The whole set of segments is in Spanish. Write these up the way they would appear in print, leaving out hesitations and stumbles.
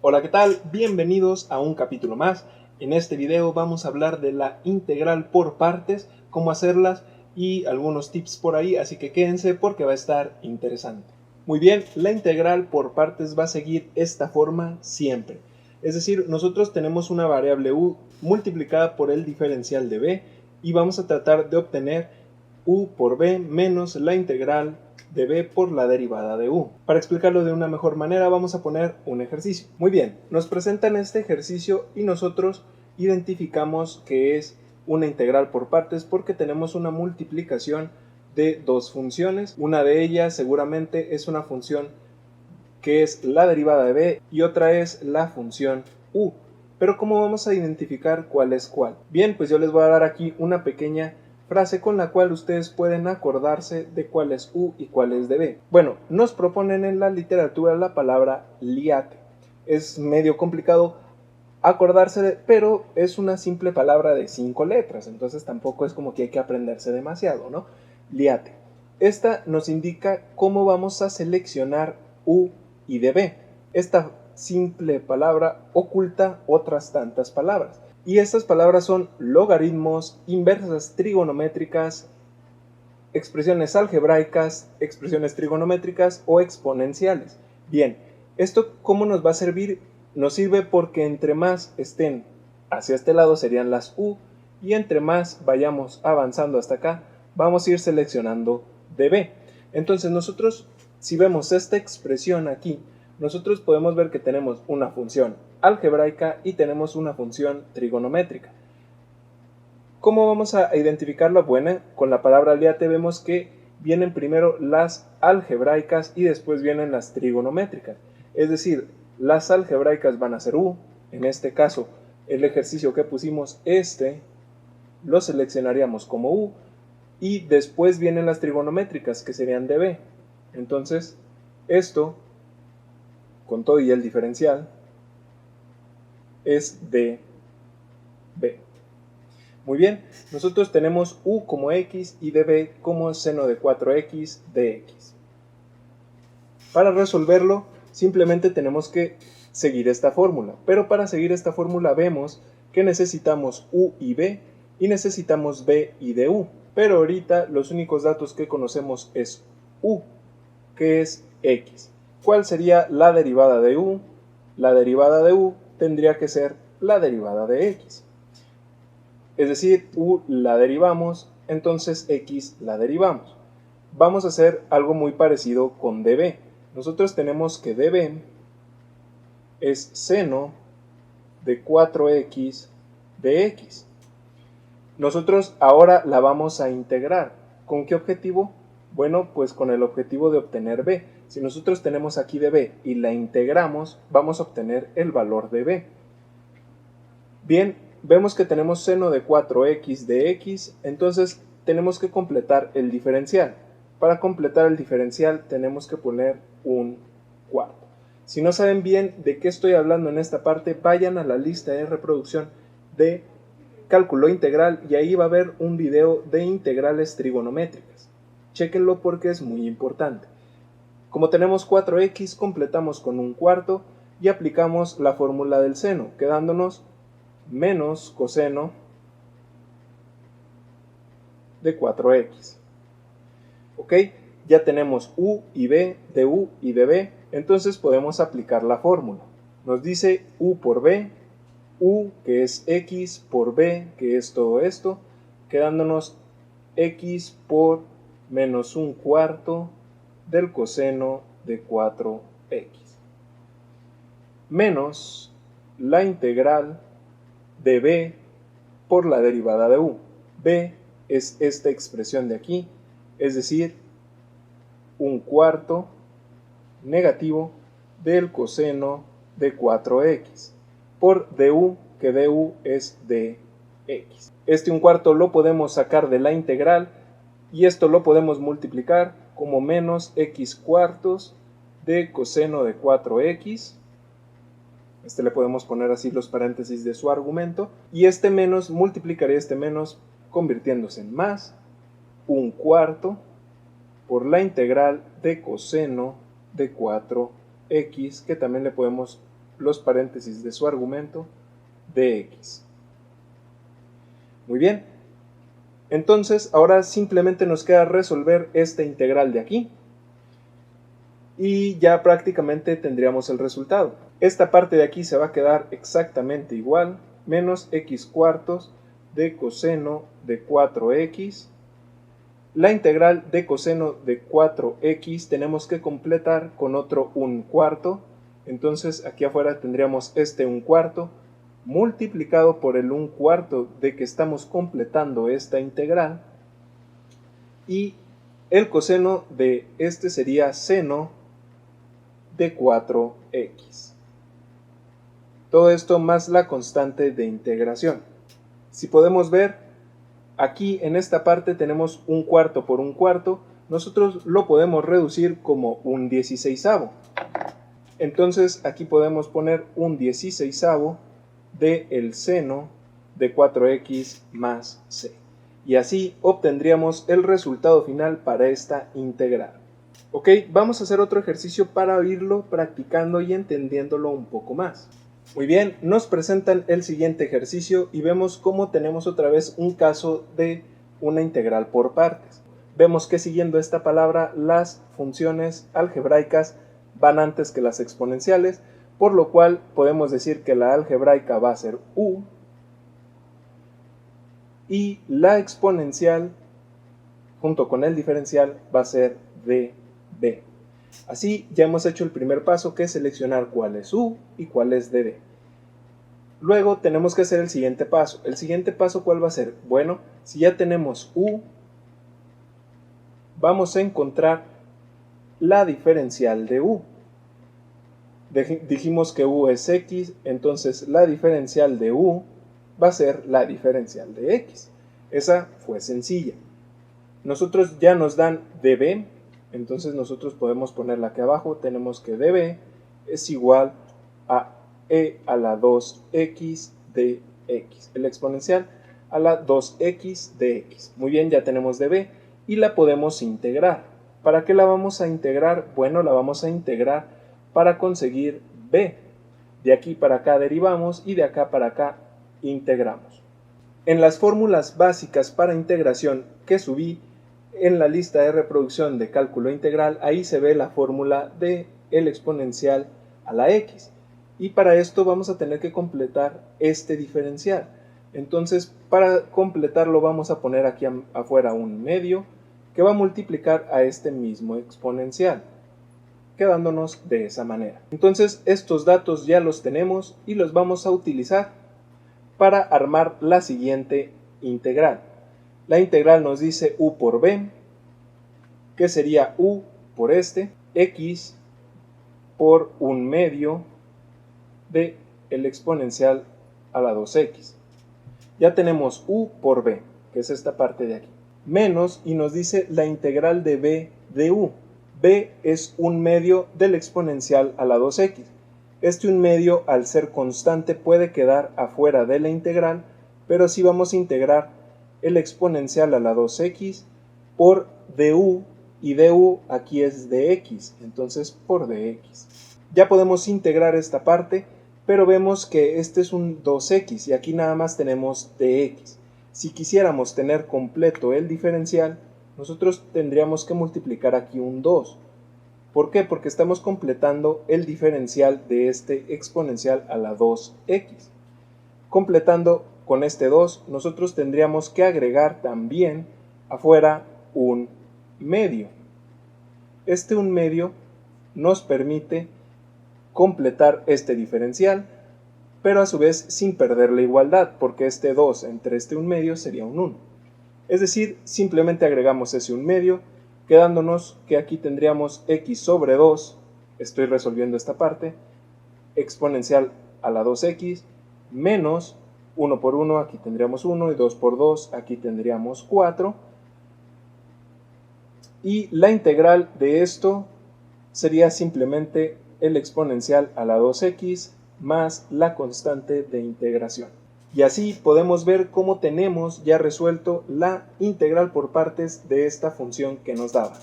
Hola, ¿qué tal? Bienvenidos a un capítulo más. En este video vamos a hablar de la integral por partes, cómo hacerlas y algunos tips por ahí, así que quédense porque va a estar interesante. Muy bien, la integral por partes va a seguir esta forma siempre. Es decir, nosotros tenemos una variable u multiplicada por el diferencial de b y vamos a tratar de obtener u por b menos la integral de b por la derivada de u. Para explicarlo de una mejor manera vamos a poner un ejercicio. Muy bien, nos presentan este ejercicio y nosotros identificamos que es una integral por partes porque tenemos una multiplicación de dos funciones. Una de ellas seguramente es una función que es la derivada de b y otra es la función u. Pero ¿cómo vamos a identificar cuál es cuál? Bien, pues yo les voy a dar aquí una pequeña frase con la cual ustedes pueden acordarse de cuál es u y cuál es de b. Bueno, nos proponen en la literatura la palabra liate. Es medio complicado acordarse, pero es una simple palabra de 5 letras, entonces tampoco es como que hay que aprenderse demasiado, ¿no? Liate. Esta nos indica cómo vamos a seleccionar u y de b. Esta simple palabra oculta otras tantas palabras. Y estas palabras son logaritmos, inversas trigonométricas, expresiones algebraicas, expresiones trigonométricas o exponenciales. Bien, ¿esto cómo nos va a servir? Nos sirve porque entre más estén hacia este lado serían las u y entre más vayamos avanzando hasta acá vamos a ir seleccionando de b. Entonces nosotros, si vemos esta expresión aquí, nosotros podemos ver que tenemos una función algebraica y tenemos una función trigonométrica. ¿Cómo vamos a identificar la buena? Con la palabra liate vemos que vienen primero las algebraicas y después vienen las trigonométricas. Es decir, las algebraicas van a ser u. En este caso, el ejercicio que pusimos lo seleccionaríamos como u. Y después vienen las trigonométricas, que serían de b. Entonces, esto, con todo y el diferencial, es de b. Muy bien, nosotros tenemos u como x y db como seno de 4x dx. Para resolverlo, simplemente tenemos que seguir esta fórmula. Pero para seguir esta fórmula vemos que necesitamos u y b y necesitamos b y du. Pero ahorita los únicos datos que conocemos es u, que es x. ¿Cuál sería la derivada de u? La derivada de u tendría que ser la derivada de x. Es decir, u la derivamos, entonces x la derivamos. Vamos a hacer algo muy parecido con db. Nosotros tenemos que db es seno de 4x de x. Nosotros ahora la vamos a integrar. ¿Con qué objetivo? Bueno, pues con el objetivo de obtener b. Si nosotros tenemos aquí db y la integramos, vamos a obtener el valor de b. Bien, vemos que tenemos seno de 4x de x, entonces tenemos que completar el diferencial. Para completar el diferencial tenemos que poner un cuarto. Si no saben bien de qué estoy hablando en esta parte, vayan a la lista de reproducción de cálculo integral y ahí va a haber un video de integrales trigonométricas. Chéquenlo porque es muy importante. Como tenemos 4x, completamos con un cuarto y aplicamos la fórmula del seno, quedándonos menos coseno de 4x. ¿Ok? Ya tenemos u y b, de u y de b, entonces podemos aplicar la fórmula. Nos dice u por b, u que es x por b, que es todo esto, quedándonos x por menos un cuarto del coseno de 4x. Menos la integral de b por la derivada de u. b es esta expresión de aquí, es decir, un cuarto negativo del coseno de 4x por du, que du es dx. Este un cuarto lo podemos sacar de la integral y esto lo podemos multiplicar como menos x cuartos de coseno de 4x. Le podemos poner así los paréntesis de su argumento. Y este menos multiplicaría este menos convirtiéndose en más un cuarto por la integral de coseno de 4x, que también le podemos los paréntesis de su argumento dx. Muy bien, entonces ahora simplemente nos queda resolver esta integral de aquí y ya prácticamente tendríamos el resultado. Esta parte de aquí se va a quedar exactamente igual, menos x cuartos de coseno de 4x. La integral de coseno de 4x tenemos que completar con otro 1/4. Entonces aquí afuera tendríamos este 1/4 multiplicado por el 1/4 de que estamos completando esta integral. Y el coseno de este sería seno de 4x. Todo esto más la constante de integración. Si podemos ver, aquí en esta parte tenemos 1/4 por 1/4, nosotros lo podemos reducir como 1/16. Entonces aquí podemos poner 1/16 de el seno de 4x más c. Y así obtendríamos el resultado final para esta integral. Ok, vamos a hacer otro ejercicio para irlo practicando y entendiéndolo un poco más. Muy bien, nos presentan el siguiente ejercicio y vemos cómo tenemos otra vez un caso de una integral por partes. Vemos que siguiendo esta palabra las funciones algebraicas van antes que las exponenciales, por lo cual podemos decir que la algebraica va a ser u y la exponencial junto con el diferencial va a ser db. Así ya hemos hecho el primer paso, que es seleccionar cuál es u y cuál es db. Luego tenemos que hacer el siguiente paso. ¿El siguiente paso cuál va a ser? Bueno, si ya tenemos u, vamos a encontrar la diferencial de u. Dijimos que u es x, entonces la diferencial de u va a ser la diferencial de x. Esa fue sencilla. Nosotros ya nos dan db, entonces nosotros podemos ponerla aquí abajo. Tenemos que db es igual a e a la 2x de x, el exponencial a la 2x de x. Muy bien, ya tenemos db y la podemos integrar. ¿Para qué la vamos a integrar? Bueno, la vamos a integrar para conseguir b. De aquí para acá derivamos y de acá para acá integramos. En las fórmulas básicas para integración que subí en la lista de reproducción de cálculo integral, ahí se ve la fórmula de el exponencial a la x. Y para esto vamos a tener que completar este diferencial. Entonces, para completarlo vamos a poner aquí afuera un medio que va a multiplicar a este mismo exponencial, quedándonos de esa manera. Entonces, estos datos ya los tenemos y los vamos a utilizar para armar la siguiente integral. La integral nos dice u por b, que sería u por este, x por un medio de el exponencial a la 2x. Ya tenemos u por b, que es esta parte de aquí, menos, y nos dice la integral de b de u. b es un medio del exponencial a la 2x. Este un medio, al ser constante, puede quedar afuera de la integral, pero si vamos a integrar el exponencial a la 2x por du, y du aquí es dx, entonces por dx. Ya podemos integrar esta parte, pero vemos que este es un 2x y aquí nada más tenemos dx. Si quisiéramos tener completo el diferencial, nosotros tendríamos que multiplicar aquí un 2. ¿Por qué? Porque estamos completando el diferencial de este exponencial a la 2x. Completando con este 2, nosotros tendríamos que agregar también afuera un medio. Este un medio nos permite completar este diferencial, pero a su vez sin perder la igualdad, porque este 2 entre este un medio sería un 1. Es decir, simplemente agregamos ese un medio, quedándonos que aquí tendríamos x sobre 2, estoy resolviendo esta parte, exponencial a la 2x, menos 1 por 1, aquí tendríamos 1, y 2 por 2, aquí tendríamos 4. Y la integral de esto sería simplemente el exponencial a la 2x más la constante de integración. Y así podemos ver cómo tenemos ya resuelto la integral por partes de esta función que nos daba.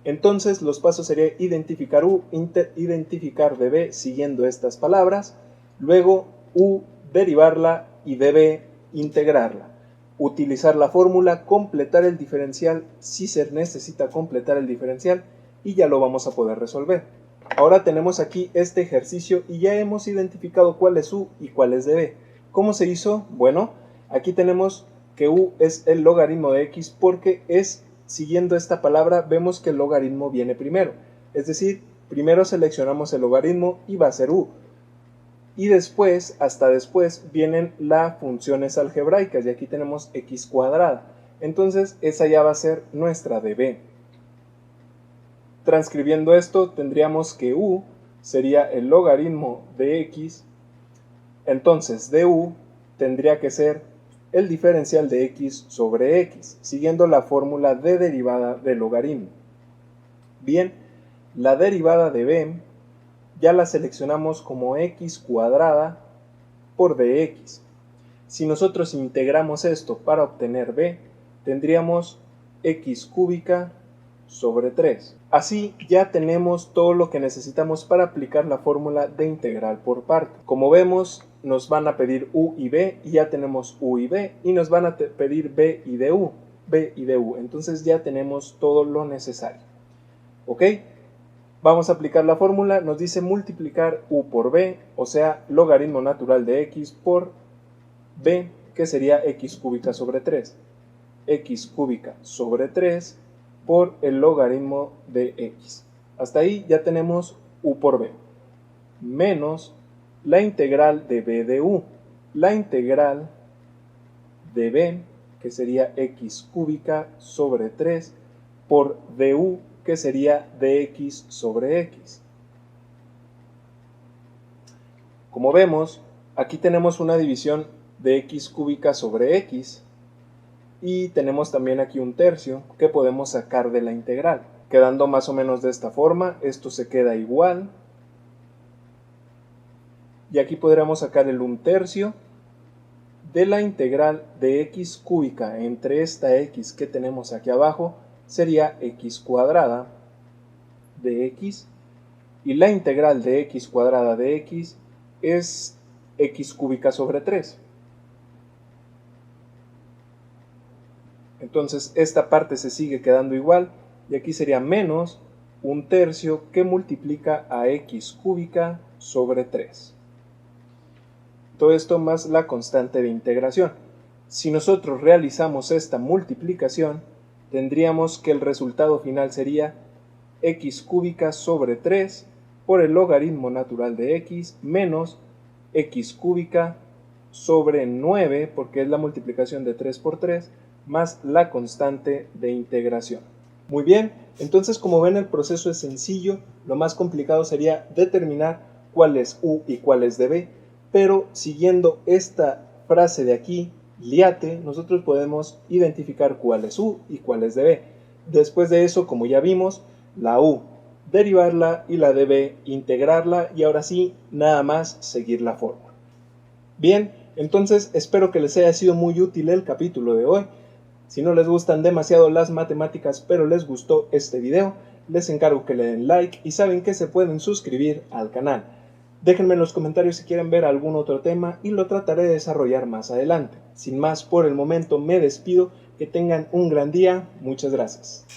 Entonces los pasos serían identificar U, identificar dB siguiendo estas palabras, luego U, derivarla y dB, integrarla. Utilizar la fórmula, completar el diferencial si se necesita completar el diferencial y ya lo vamos a poder resolver. Ahora tenemos aquí este ejercicio y ya hemos identificado cuál es U y cuál es dB. ¿Cómo se hizo? Bueno, aquí tenemos que U es el logaritmo de X porque siguiendo esta palabra vemos que el logaritmo viene primero. Es decir, primero seleccionamos el logaritmo y va a ser U. Y después, hasta después, vienen las funciones algebraicas y aquí tenemos X cuadrada. Entonces esa ya va a ser nuestra dB. Transcribiendo esto tendríamos que U sería el logaritmo de X. Entonces du tendría que ser el diferencial de X sobre X, siguiendo la fórmula de derivada del logaritmo. Bien, la derivada de b ya la seleccionamos como X cuadrada por dx. Si nosotros integramos esto para obtener b, tendríamos X cúbica sobre 3. Así ya tenemos todo lo que necesitamos para aplicar la fórmula de integral por parte. Como vemos, nos van a pedir U y B y ya tenemos U y B, y nos van a pedir B y DU, entonces ya tenemos todo lo necesario. ¿Ok? Vamos a aplicar la fórmula, nos dice multiplicar U por B, o sea, logaritmo natural de X por B, que sería X cúbica sobre 3. X cúbica sobre 3 por el logaritmo de X. Hasta ahí ya tenemos U por B, menos la integral de B de U. La integral de B, que sería X cúbica sobre 3 por du, que sería dx sobre x. Como vemos, aquí tenemos una división de x cúbica sobre x y tenemos también aquí un tercio que podemos sacar de la integral, quedando más o menos de esta forma. Esto se queda igual y aquí podríamos sacar el 1/3 de la integral de x cúbica entre esta x que tenemos aquí abajo, sería x cuadrada de x, y la integral de x cuadrada de x es x cúbica sobre 3. Entonces esta parte se sigue quedando igual y aquí sería menos 1/3 que multiplica a x cúbica sobre 3. Todo esto más la constante de integración. Si nosotros realizamos esta multiplicación, tendríamos que el resultado final sería x cúbica sobre 3 por el logaritmo natural de x menos x cúbica sobre 9, porque es la multiplicación de 3 por 3, más la constante de integración. Muy bien, entonces como ven el proceso es sencillo. Lo más complicado sería determinar cuál es u y cuál es db, pero siguiendo esta frase de aquí, liate, nosotros podemos identificar cuál es u y cuál es db. Después de eso, como ya vimos, la u derivarla y la db integrarla, y ahora sí, nada más seguir la fórmula. Bien, entonces espero que les haya sido muy útil el capítulo de hoy. Si no les gustan demasiado las matemáticas, pero les gustó este video, les encargo que le den like y saben que se pueden suscribir al canal. Déjenme en los comentarios si quieren ver algún otro tema y lo trataré de desarrollar más adelante. Sin más, por el momento me despido. Que tengan un gran día. Muchas gracias.